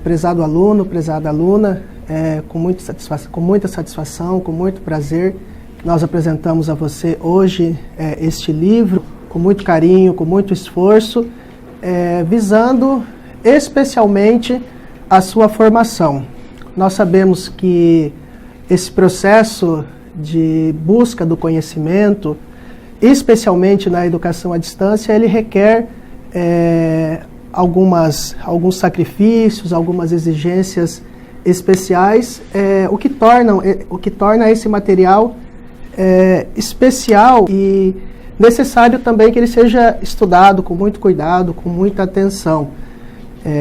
Prezado aluno, prezada aluna, com muita satisfação, com muito prazer, nós apresentamos a você hoje este livro, com muito carinho, com muito esforço, visando especialmente a sua formação. Nós sabemos que esse processo de busca do conhecimento, especialmente na educação à distância, ele requer alguns sacrifícios, algumas exigências especiais, o que torna esse material especial e necessário também que ele seja estudado com muito cuidado, com muita atenção.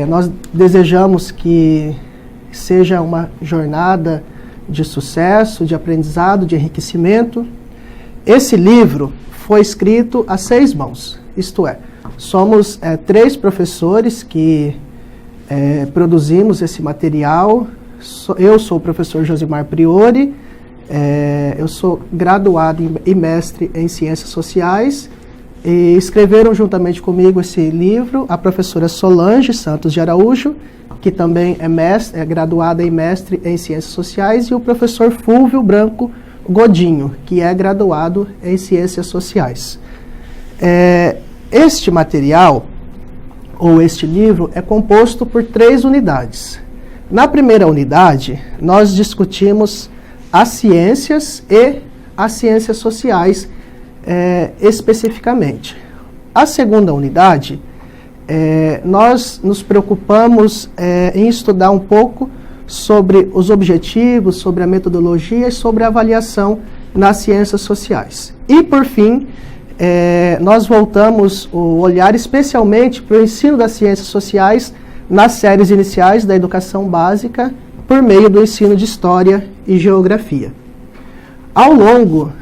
Nós desejamos que seja uma jornada de sucesso, de aprendizado, de enriquecimento. Esse livro foi escrito a 6 mãos, isto é, somos 3 professores que produzimos esse material. Eu sou o professor Josimar Priori, eu sou graduado e mestre em Ciências Sociais, e escreveram juntamente comigo esse livro a professora Solange Santos de Araújo, que também é graduada e mestre em Ciências Sociais, e o professor Fúlvio Branco Godinho, que é graduado em Ciências Sociais. Este material, ou este livro, é composto por 3 unidades. Na primeira unidade, nós discutimos as ciências e as ciências sociais especificamente. A segunda unidade, nós nos preocupamos em estudar um pouco sobre os objetivos, sobre a metodologia e sobre a avaliação nas ciências sociais. E, por fim, nós voltamos o olhar especialmente para o ensino das ciências sociais nas séries iniciais da educação básica por meio do ensino de História e Geografia. Ao longo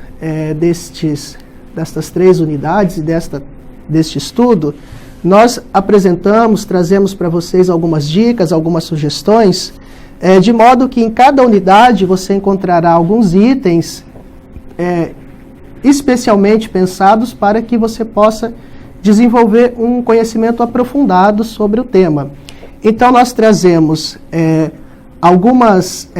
destas 3 unidades e deste estudo, nós trazemos para vocês algumas dicas, algumas sugestões, de modo que em cada unidade você encontrará alguns itens especialmente pensados para que você possa desenvolver um conhecimento aprofundado sobre o tema. Então, nós trazemos algumas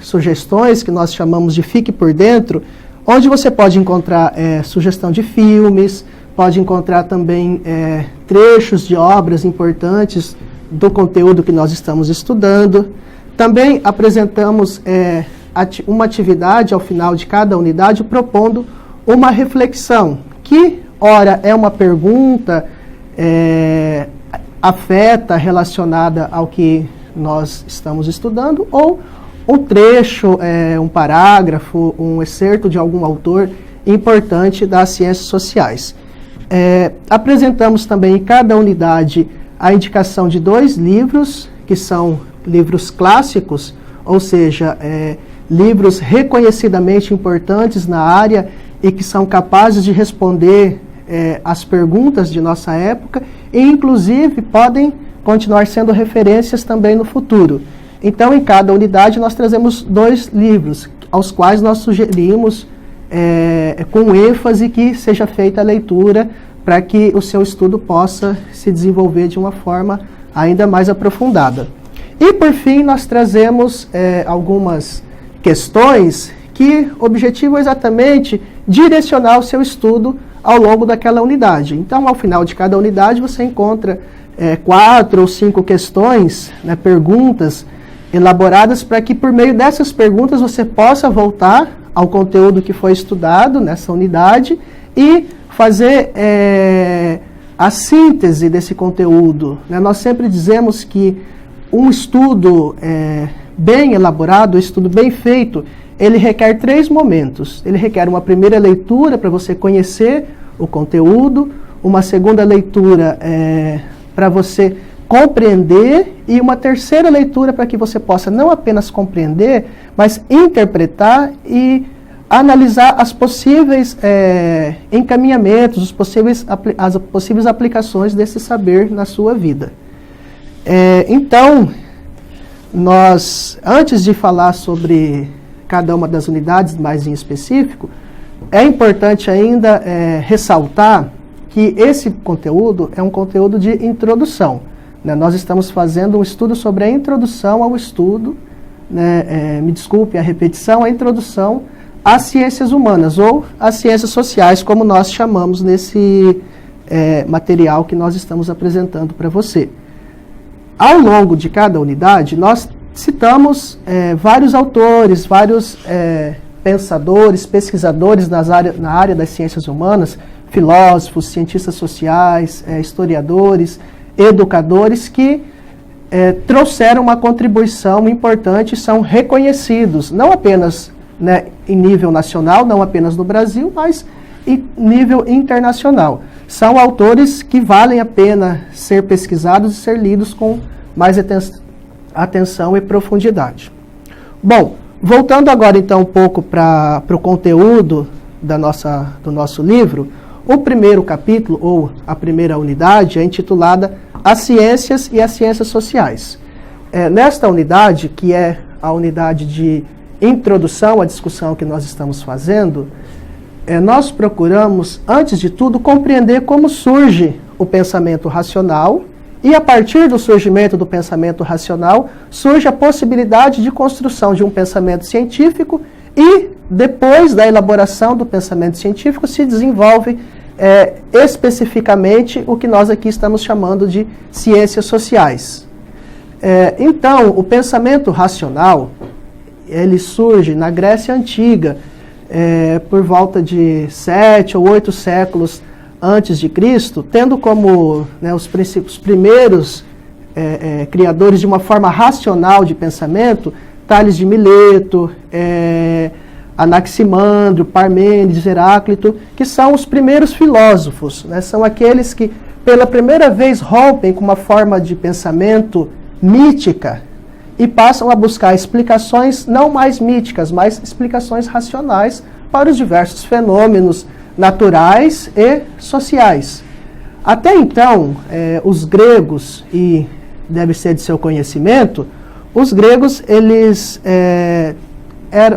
sugestões que nós chamamos de Fique por Dentro, onde você pode encontrar sugestão de filmes, pode encontrar também trechos de obras importantes do conteúdo que nós estamos estudando. Também apresentamos uma atividade ao final de cada unidade propondo uma reflexão, que ora é uma pergunta afeta, relacionada ao que nós estamos estudando, ou um trecho, um parágrafo, um excerto de algum autor importante das ciências sociais. Apresentamos também em cada unidade a indicação de 2 livros, que são livros clássicos, ou seja, livros reconhecidamente importantes na área e que são capazes de responder as perguntas de nossa época e, inclusive, podem continuar sendo referências também no futuro. Então, em cada unidade, nós trazemos 2 livros, aos quais nós sugerimos com ênfase que seja feita a leitura para que o seu estudo possa se desenvolver de uma forma ainda mais aprofundada. E, por fim, nós trazemos algumas questões que objetivam exatamente direcionar o seu estudo ao longo daquela unidade. Então, ao final de cada unidade, você encontra 4 ou 5 questões, perguntas elaboradas para que, por meio dessas perguntas, você possa voltar ao conteúdo que foi estudado nessa unidade e fazer a síntese desse conteúdo. Nós sempre dizemos que um estudo bem elaborado, um estudo bem feito, ele requer 3 momentos. Ele requer uma primeira leitura para você conhecer o conteúdo, uma segunda leitura para você compreender e uma terceira leitura para que você possa não apenas compreender, mas interpretar e analisar as possíveis encaminhamentos, as possíveis aplicações desse saber na sua vida. Então, nós, antes de falar sobre cada uma das unidades mais em específico, é importante ainda ressaltar que esse conteúdo é um conteúdo de introdução. né? Nós estamos fazendo um estudo sobre a introdução ao estudo, né? Me desculpe a repetição, a introdução às ciências humanas, ou às ciências sociais, como nós chamamos nesse material que nós estamos apresentando para você. Ao longo de cada unidade, nós citamos vários autores, vários pensadores, pesquisadores na área das ciências humanas, filósofos, cientistas sociais, historiadores, educadores que trouxeram uma contribuição importante e são reconhecidos, não apenas, né, em nível nacional, não apenas no Brasil, mas em nível internacional. São autores que valem a pena ser pesquisados e ser lidos com mais atenção e profundidade. Bom, voltando agora então um pouco para o conteúdo do nosso livro, o primeiro capítulo, ou a primeira unidade, é intitulada As Ciências e as Ciências Sociais. Nesta unidade, que é a unidade de introdução à discussão que nós estamos fazendo, nós procuramos, antes de tudo, compreender como surge o pensamento racional, e a partir do surgimento do pensamento racional, surge a possibilidade de construção de um pensamento científico, e depois da elaboração do pensamento científico se desenvolve especificamente o que nós aqui estamos chamando de ciências sociais. Então, o pensamento racional, ele surge na Grécia Antiga, por volta de 7 ou 8 séculos antes de Cristo, tendo como, né, os primeiros criadores de uma forma racional de pensamento, Tales de Mileto, Anaximandro, Parmênides, Heráclito, que são os primeiros filósofos, né? São aqueles que pela primeira vez rompem com uma forma de pensamento mítica e passam a buscar explicações não mais míticas, mas explicações racionais para os diversos fenômenos naturais e sociais. Até então, os gregos, e deve ser de seu conhecimento, os gregos, eles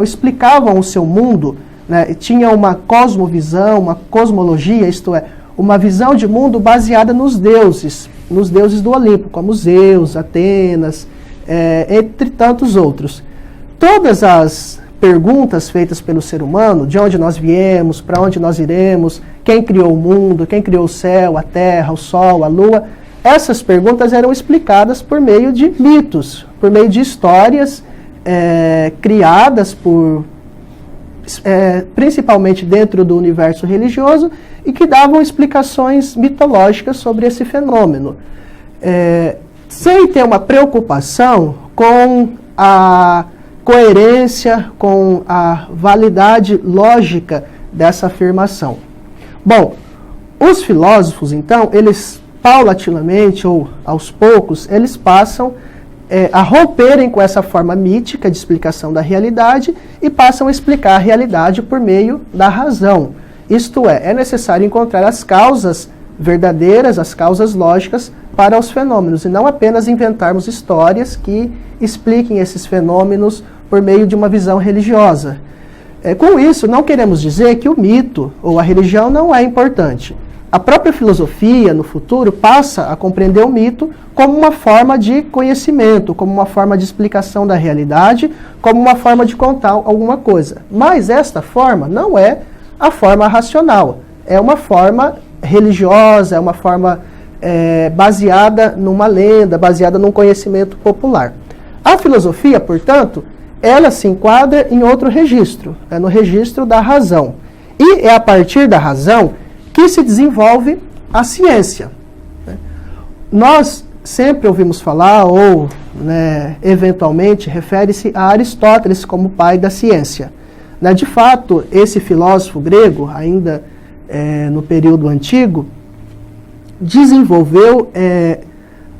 explicavam o seu mundo, né, tinham uma cosmovisão, uma cosmologia, isto é, uma visão de mundo baseada nos deuses do Olimpo, como Zeus, Atenas, entre tantos outros. Todas as perguntas feitas pelo ser humano, de onde nós viemos, para onde nós iremos, quem criou o mundo, quem criou o céu, a terra, o sol, a lua, essas perguntas eram explicadas por meio de mitos, por meio de histórias criadas principalmente dentro do universo religioso e que davam explicações mitológicas sobre esse fenômeno, sem ter uma preocupação com a coerência, com a validade lógica dessa afirmação. Bom, os filósofos, então, eles paulatinamente ou aos poucos, eles passam a romperem com essa forma mítica de explicação da realidade e passam a explicar a realidade por meio da razão. Isto é necessário encontrar as causas verdadeiras, as causas lógicas para os fenômenos, e não apenas inventarmos histórias que expliquem esses fenômenos por meio de uma visão religiosa. Com isso, não queremos dizer que o mito ou a religião não é importante. A própria filosofia, no futuro, passa a compreender o mito como uma forma de conhecimento, como uma forma de explicação da realidade, como uma forma de contar alguma coisa. Mas esta forma não é a forma racional. É uma forma religiosa, é uma forma baseada numa lenda, baseada num conhecimento popular. A filosofia, portanto, ela se enquadra em outro registro, no registro da razão. E é a partir da razão que se desenvolve a ciência. Nós sempre ouvimos falar, ou eventualmente refere-se a Aristóteles como pai da ciência. De fato, esse filósofo grego, ainda no período antigo, desenvolveu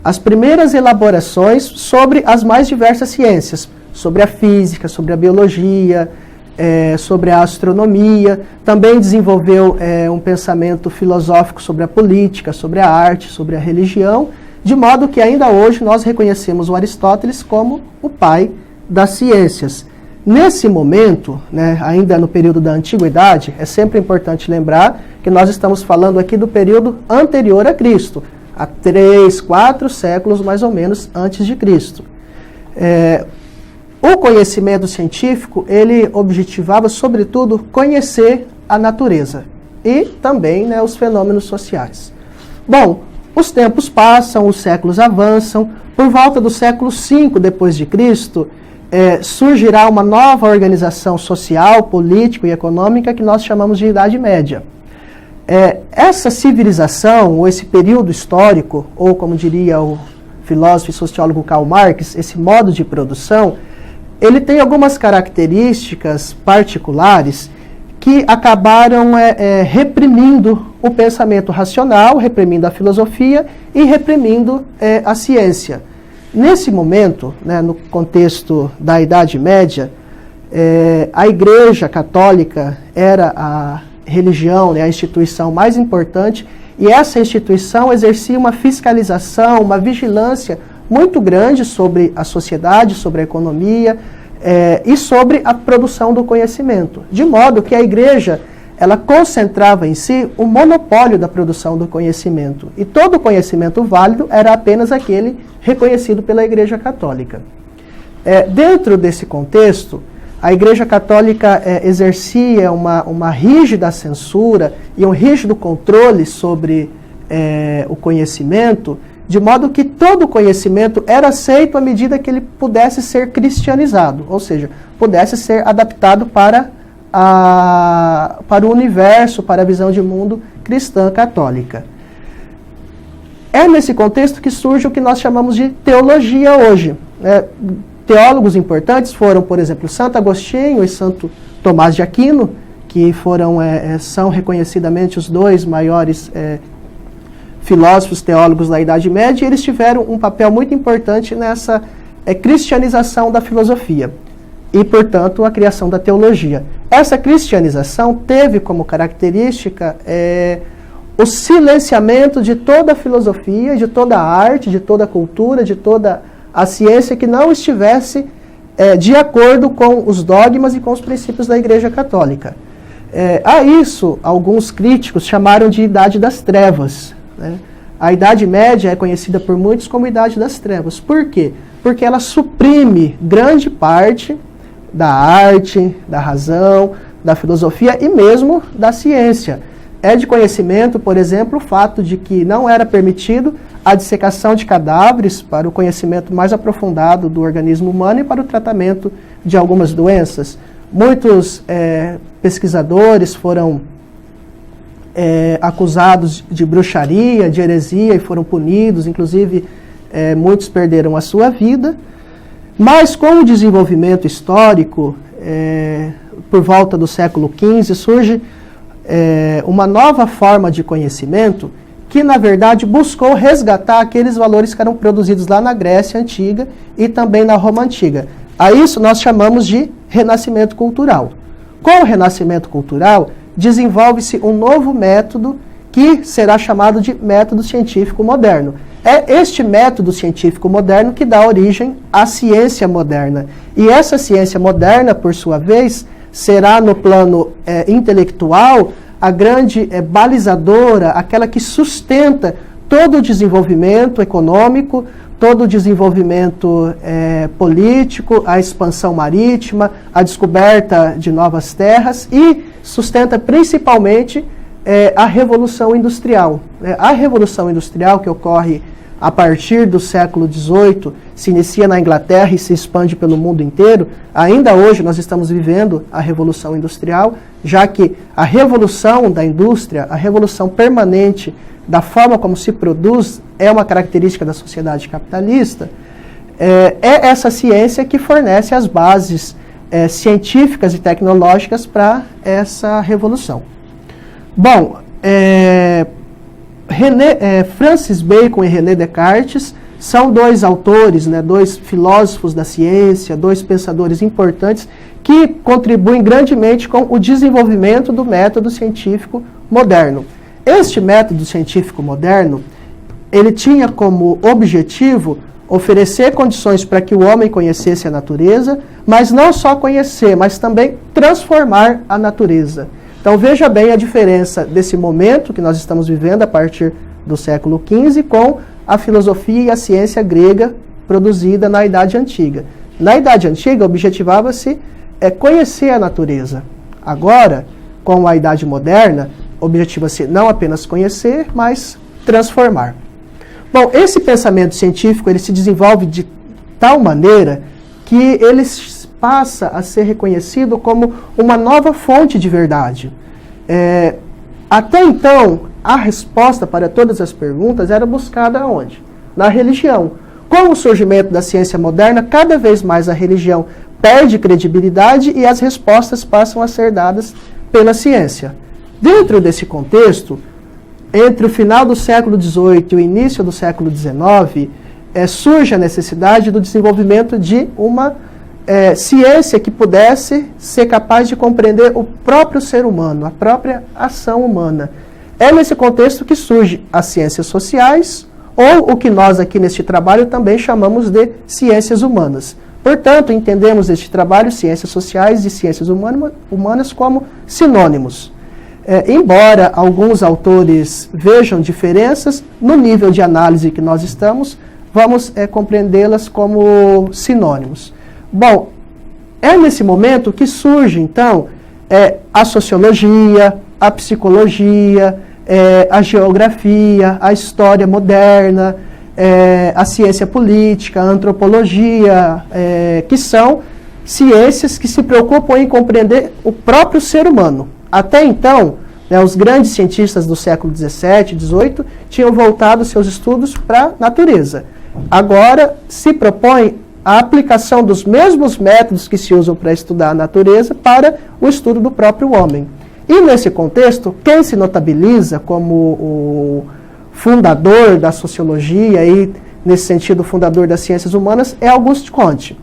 as primeiras elaborações sobre as mais diversas ciências, sobre a física, sobre a biologia, sobre a astronomia. Também desenvolveu um pensamento filosófico sobre a política, sobre a arte, sobre a religião, de modo que ainda hoje nós reconhecemos o Aristóteles como o pai das ciências. Nesse momento, ainda no período da Antiguidade, é sempre importante lembrar que nós estamos falando aqui do período anterior a Cristo. há 3, 4 séculos mais ou menos antes de Cristo. O conhecimento científico, ele objetivava, sobretudo, conhecer a natureza e também, né, os fenômenos sociais. Bom, os tempos passam, os séculos avançam. Por volta do século V depois de Cristo, surgirá uma nova organização social, política e econômica que nós chamamos de Idade Média. Essa civilização, ou esse período histórico, ou como diria o filósofo e sociólogo Karl Marx, esse modo de produção, ele tem algumas características particulares que acabaram reprimindo o pensamento racional, reprimindo a filosofia e reprimindo a ciência. Nesse momento, né, no contexto da Idade Média, a Igreja Católica era a religião, né, a instituição mais importante, e essa instituição exercia uma fiscalização, uma vigilância muito grande sobre a sociedade, sobre a economia e sobre a produção do conhecimento. De modo que a Igreja, ela concentrava em si o monopólio da produção do conhecimento. E todo conhecimento válido era apenas aquele reconhecido pela Igreja Católica. Dentro desse contexto, a Igreja Católica exercia uma rígida censura e um rígido controle sobre o conhecimento, de modo que todo conhecimento era aceito à medida que ele pudesse ser cristianizado, ou seja, pudesse ser adaptado para o universo, para a visão de mundo cristã católica. É nesse contexto que surge o que nós chamamos de teologia hoje. Teólogos importantes foram, por exemplo, Santo Agostinho e Santo Tomás de Aquino, que são reconhecidamente os dois maiores filósofos teólogos da Idade Média, e eles tiveram um papel muito importante nessa cristianização da filosofia e, portanto, a criação da teologia. Essa cristianização teve como característica o silenciamento de toda a filosofia, de toda a arte, de toda a cultura, de toda a ciência que não estivesse de acordo com os dogmas e com os princípios da Igreja Católica. A isso, alguns críticos chamaram de Idade das Trevas. A Idade Média é conhecida por muitos como Idade das Trevas. Por quê? Porque ela suprime grande parte da arte, da razão, da filosofia e mesmo da ciência. É de conhecimento, por exemplo, o fato de que não era permitido a dissecação de cadáveres para o conhecimento mais aprofundado do organismo humano e para o tratamento de algumas doenças. Muitos pesquisadores foram acusados de bruxaria, de heresia e foram punidos, inclusive muitos perderam a sua vida. Mas com o desenvolvimento histórico, por volta do século XV, surge uma nova forma de conhecimento que, na verdade, buscou resgatar aqueles valores que eram produzidos lá na Grécia Antiga e também na Roma Antiga. A isso nós chamamos de renascimento cultural. Com o renascimento cultural, desenvolve-se um novo método que será chamado de método científico moderno. É este método científico moderno que dá origem à ciência moderna. E essa ciência moderna, por sua vez, será no plano intelectual a grande balizadora, aquela que sustenta todo o desenvolvimento econômico, todo o desenvolvimento político, a expansão marítima, a descoberta de novas terras e sustenta principalmente a Revolução Industrial. A Revolução Industrial, que ocorre a partir do século XVIII, se inicia na Inglaterra e se expande pelo mundo inteiro. Ainda hoje nós estamos vivendo a Revolução Industrial, já que a revolução da indústria, a revolução permanente da forma como se produz, é uma característica da sociedade capitalista. É essa ciência que fornece as bases científicas e tecnológicas para essa revolução. Bom, Francis Bacon e René Descartes são dois autores, dois filósofos da ciência, dois pensadores importantes que contribuem grandemente com o desenvolvimento do método científico moderno. Este método científico moderno, ele tinha como objetivo oferecer condições para que o homem conhecesse a natureza, mas não só conhecer, mas também transformar a natureza. Então veja bem a diferença desse momento que nós estamos vivendo a partir do século XV com a filosofia e a ciência grega produzida na Idade Antiga. Na Idade Antiga, objetivava-se conhecer a natureza. Agora, com a Idade Moderna, objetiva-se não apenas conhecer, mas transformar. Bom, esse pensamento científico ele se desenvolve de tal maneira que ele passa a ser reconhecido como uma nova fonte de verdade. Até então, a resposta para todas as perguntas era buscada onde? Na religião. Com o surgimento da ciência moderna, cada vez mais a religião perde credibilidade e as respostas passam a ser dadas pela ciência. Dentro desse contexto, entre o final do século XVIII e o início do século XIX, surge a necessidade do desenvolvimento de uma ciência que pudesse ser capaz de compreender o próprio ser humano, a própria ação humana. É nesse contexto que surgem as ciências sociais, ou o que nós aqui neste trabalho também chamamos de ciências humanas. Portanto, entendemos este trabalho, ciências sociais e ciências humanas, como sinônimos. Embora alguns autores vejam diferenças, no nível de análise que nós estamos, vamos compreendê-las como sinônimos. Bom, é nesse momento que surge, então, a sociologia, a psicologia, a geografia, a história moderna, a ciência política, a antropologia, que são ciências que se preocupam em compreender o próprio ser humano. Até então, os grandes cientistas do século XVII, XVIII, tinham voltado seus estudos para a natureza. Agora, se propõe a aplicação dos mesmos métodos que se usam para estudar a natureza para o estudo do próprio homem. E, nesse contexto, quem se notabiliza como o fundador da sociologia e, nesse sentido, fundador das ciências humanas é Auguste Comte,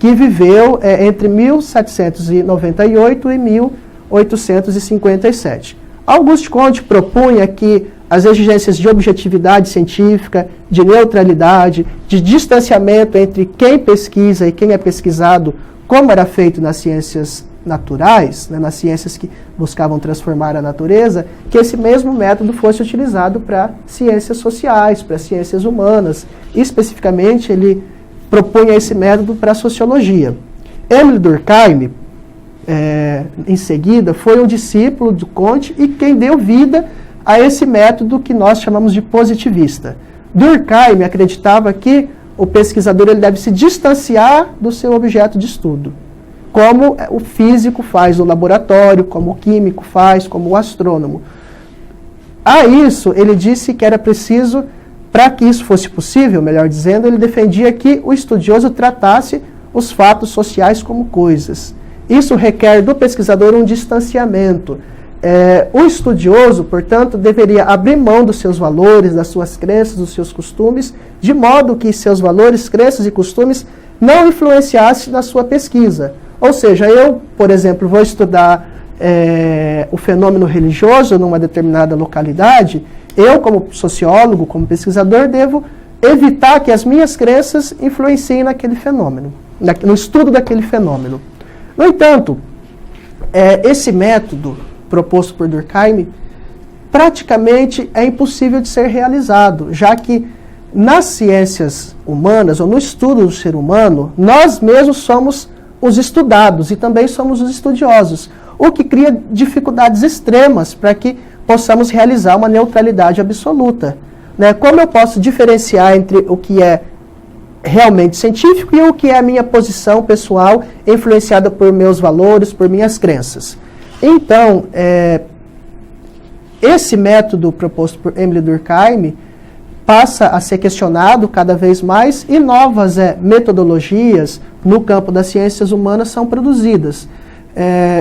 que viveu entre 1798 e 1857. Auguste Comte propunha que as exigências de objetividade científica, de neutralidade, de distanciamento entre quem pesquisa e quem é pesquisado, como era feito nas ciências naturais, nas ciências que buscavam transformar a natureza, que esse mesmo método fosse utilizado para ciências sociais, para ciências humanas. E, especificamente, ele propunha esse método para a sociologia. Émile Durkheim, em seguida, foi um discípulo do Comte e quem deu vida a esse método que nós chamamos de positivista. Durkheim acreditava que o pesquisador ele deve se distanciar do seu objeto de estudo, como o físico faz no laboratório, como o químico faz, como o astrônomo. A isso, ele disse que era preciso, para que isso fosse possível, melhor dizendo, ele defendia que o estudioso tratasse os fatos sociais como coisas. Isso requer do pesquisador um distanciamento. O estudioso, portanto, deveria abrir mão dos seus valores, das suas crenças, dos seus costumes, de modo que seus valores, crenças e costumes não influenciassem na sua pesquisa. Ou seja, eu, por exemplo, vou estudar o fenômeno religioso numa determinada localidade, eu, como sociólogo, como pesquisador, devo evitar que as minhas crenças influenciem naquele fenômeno, no estudo daquele fenômeno. No entanto, esse método proposto por Durkheim praticamente é impossível de ser realizado, já que nas ciências humanas, ou no estudo do ser humano, nós mesmos somos os estudados e também somos os estudiosos, o que cria dificuldades extremas para que possamos realizar uma neutralidade absoluta. Como eu posso diferenciar entre o que é realmente científico e o que é a minha posição pessoal, influenciada por meus valores, por minhas crenças? Então, esse método proposto por Émile Durkheim passa a ser questionado cada vez mais e novas metodologias no campo das ciências humanas são produzidas.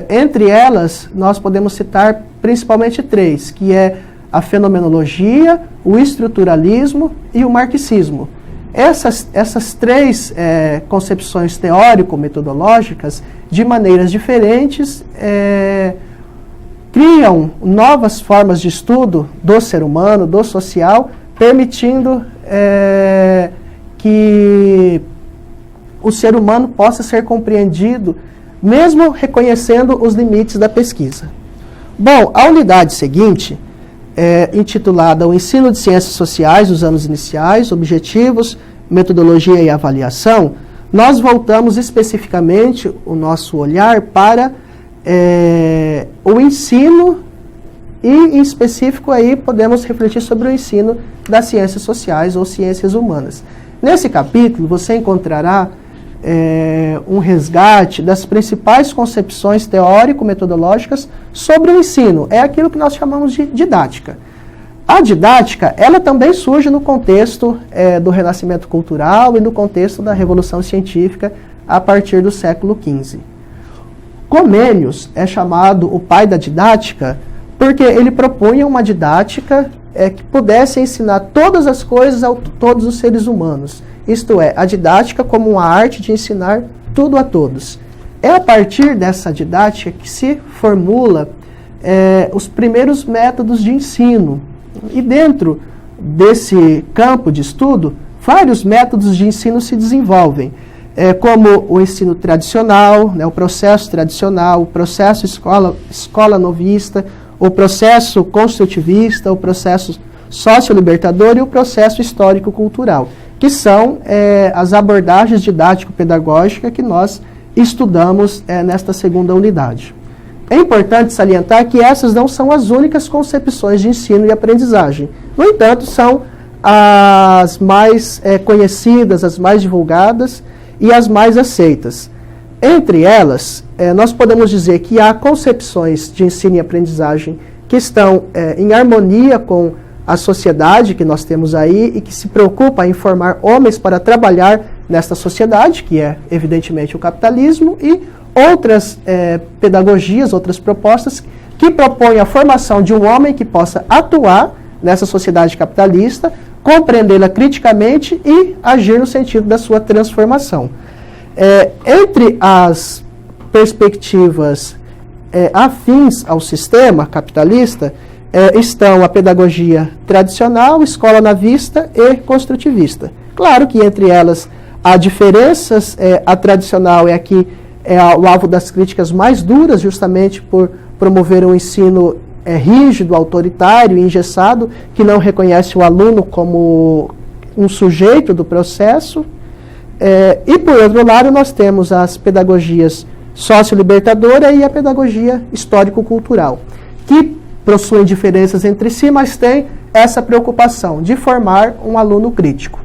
Entre elas, nós podemos citar principalmente três, que é a fenomenologia, o estruturalismo e o marxismo. Essas três concepções teórico-metodológicas, de maneiras diferentes, criam novas formas de estudo do ser humano, do social, permitindo que o ser humano possa ser compreendido, mesmo reconhecendo os limites da pesquisa. Bom, a unidade seguinte intitulada O Ensino de Ciências Sociais dos Anos Iniciais, Objetivos, Metodologia e Avaliação, nós voltamos especificamente o nosso olhar para o ensino e, em específico, aí podemos refletir sobre o ensino das ciências sociais ou ciências humanas. Nesse capítulo, você encontrará um resgate das principais concepções teórico-metodológicas sobre o ensino. É aquilo que nós chamamos de didática. A didática, ela também surge no contexto do Renascimento Cultural e no contexto da Revolução Científica a partir do século XV. Comênios é chamado o pai da didática porque ele propunha uma didática que pudesse ensinar todas as coisas a todos os seres humanos. Isto é, a didática como uma arte de ensinar tudo a todos. É a partir dessa didática que se formula os primeiros métodos de ensino. E dentro desse campo de estudo, vários métodos de ensino se desenvolvem, como o ensino tradicional, né, o processo tradicional, o processo escola novista, o processo construtivista, o processo sociolibertador e o processo histórico-cultural, que são as abordagens didático-pedagógicas que nós estudamos nesta segunda unidade. É importante salientar que essas não são as únicas concepções de ensino e aprendizagem. No entanto, são as mais conhecidas, as mais divulgadas e as mais aceitas. Entre elas, nós podemos dizer que há concepções de ensino e aprendizagem que estão em harmonia com a sociedade que nós temos aí e que se preocupa em formar homens para trabalhar nesta sociedade, que é, evidentemente, o capitalismo, e outras pedagogias, outras propostas que propõem a formação de um homem que possa atuar nessa sociedade capitalista, compreendê-la criticamente e agir no sentido da sua transformação. Entre as perspectivas afins ao sistema capitalista estão a pedagogia tradicional, escola navista e construtivista. Claro que entre elas há diferenças, a tradicional é aqui o alvo das críticas mais duras, justamente por promover um ensino rígido, autoritário, engessado, que não reconhece o aluno como um sujeito do processo. E, por outro lado, nós temos as pedagogias sociolibertadora e a pedagogia histórico-cultural, que possuem diferenças entre si, mas têm essa preocupação de formar um aluno crítico.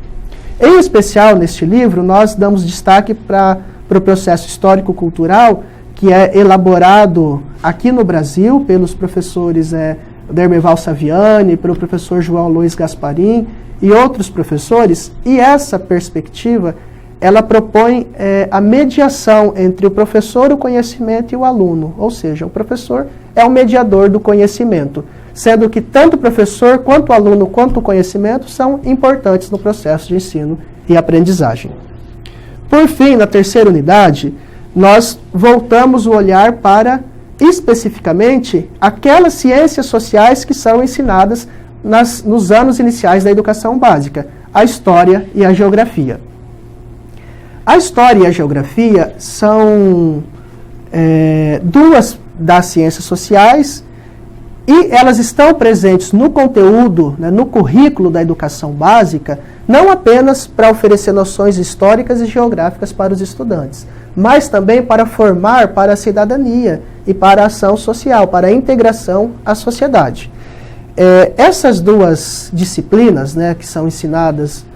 Em especial, neste livro, nós damos destaque para o processo histórico-cultural, que é elaborado aqui no Brasil pelos professores Dermerval Saviani, pelo professor João Luiz Gasparim e outros professores, e essa perspectiva ela propõe a mediação entre o professor, o conhecimento e o aluno, ou seja, o professor é o mediador do conhecimento, sendo que tanto o professor, quanto o aluno, quanto o conhecimento são importantes no processo de ensino e aprendizagem. Por fim, na terceira unidade, nós voltamos o olhar para, especificamente, aquelas ciências sociais que são ensinadas nos anos iniciais da educação básica, a história e a geografia. A história e a geografia são duas das ciências sociais e elas estão presentes no conteúdo, no currículo da educação básica, não apenas para oferecer noções históricas e geográficas para os estudantes, mas também para formar para a cidadania e para a ação social, para a integração à sociedade. Essas duas disciplinas, que são ensinadas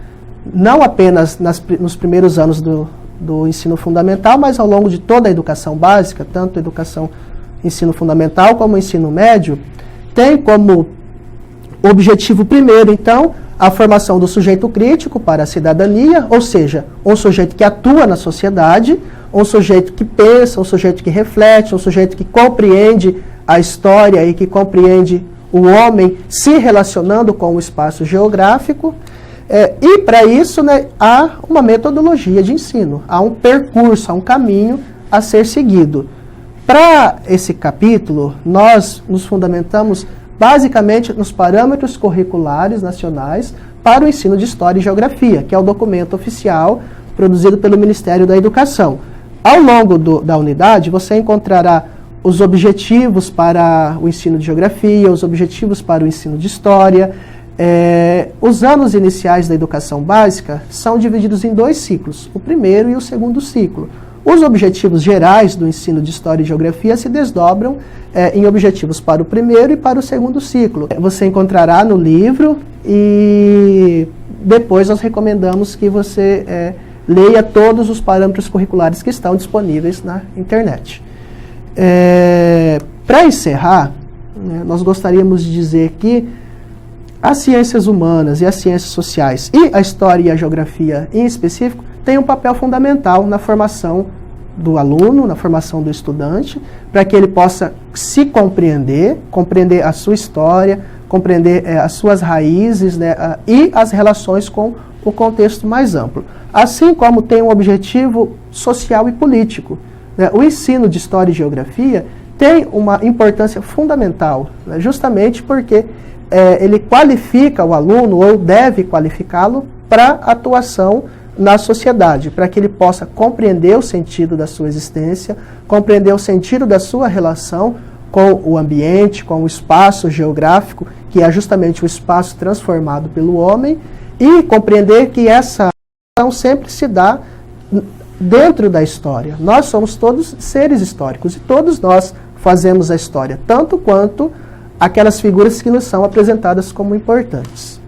não apenas nos primeiros anos do ensino fundamental, mas ao longo de toda a educação básica, tanto a educação ensino fundamental como o ensino médio, tem como objetivo primeiro, então, a formação do sujeito crítico para a cidadania, ou seja, um sujeito que atua na sociedade, um sujeito que pensa, um sujeito que reflete, um sujeito que compreende a história e que compreende o homem se relacionando com o espaço geográfico. E para isso, há uma metodologia de ensino, há um percurso, há um caminho a ser seguido. Para esse capítulo, nós nos fundamentamos basicamente nos parâmetros curriculares nacionais para o ensino de História e Geografia, que é o documento oficial produzido pelo Ministério da Educação. Ao longo da unidade, você encontrará os objetivos para o ensino de geografia, os objetivos para o ensino de história. Os anos iniciais da educação básica são divididos em 2 ciclos, o primeiro e o segundo ciclo. Os objetivos gerais do ensino de História e Geografia se desdobram em objetivos para o primeiro e para o segundo ciclo. Você encontrará no livro e depois nós recomendamos que você leia todos os parâmetros curriculares que estão disponíveis na internet. Para encerrar, nós gostaríamos de dizer que as ciências humanas e as ciências sociais, e a história e a geografia em específico, têm um papel fundamental na formação do aluno, na formação do estudante, para que ele possa se compreender a sua história, compreender as suas raízes, né, e as relações com o contexto mais amplo. Assim como tem um objetivo social e político. Né, o ensino de História e Geografia tem uma importância fundamental, né, justamente porque ele qualifica o aluno, ou deve qualificá-lo, para atuação na sociedade, para que ele possa compreender o sentido da sua existência, compreender o sentido da sua relação com o ambiente, com o espaço geográfico, que é justamente o espaço transformado pelo homem, e compreender que essa relação sempre se dá dentro da história. Nós somos todos seres históricos, e todos nós fazemos a história, tanto quanto aquelas figuras que nos são apresentadas como importantes.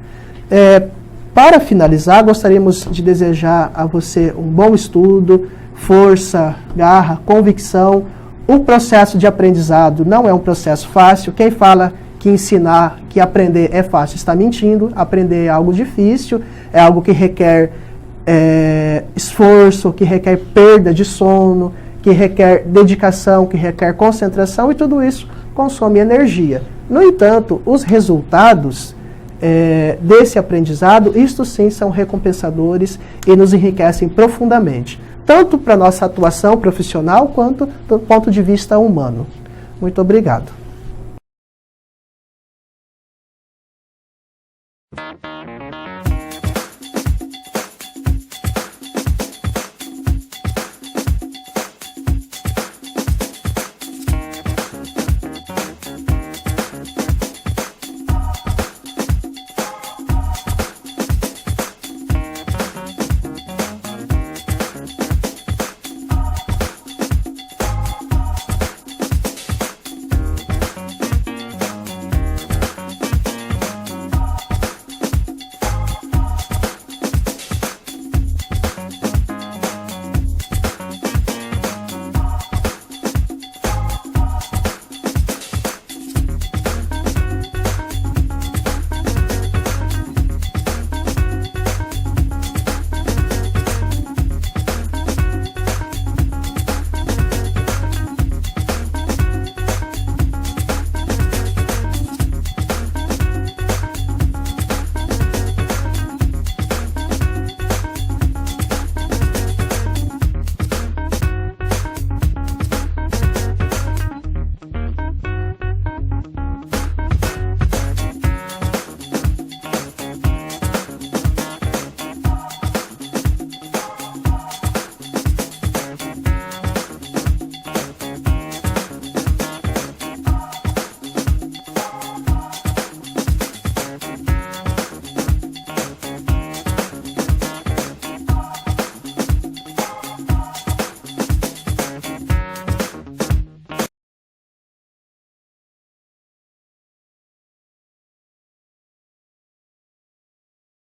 Para finalizar, gostaríamos de desejar a você um bom estudo, força, garra, convicção. O processo de aprendizado não é um processo fácil. Quem fala que ensinar, que aprender é fácil, está mentindo. Aprender é algo difícil, é algo que requer esforço, que requer perda de sono, que requer dedicação, que requer concentração, e tudo isso consome energia. No entanto, os resultados desse aprendizado, isto sim, são recompensadores e nos enriquecem profundamente, tanto para a nossa atuação profissional, quanto do ponto de vista humano. Muito obrigado.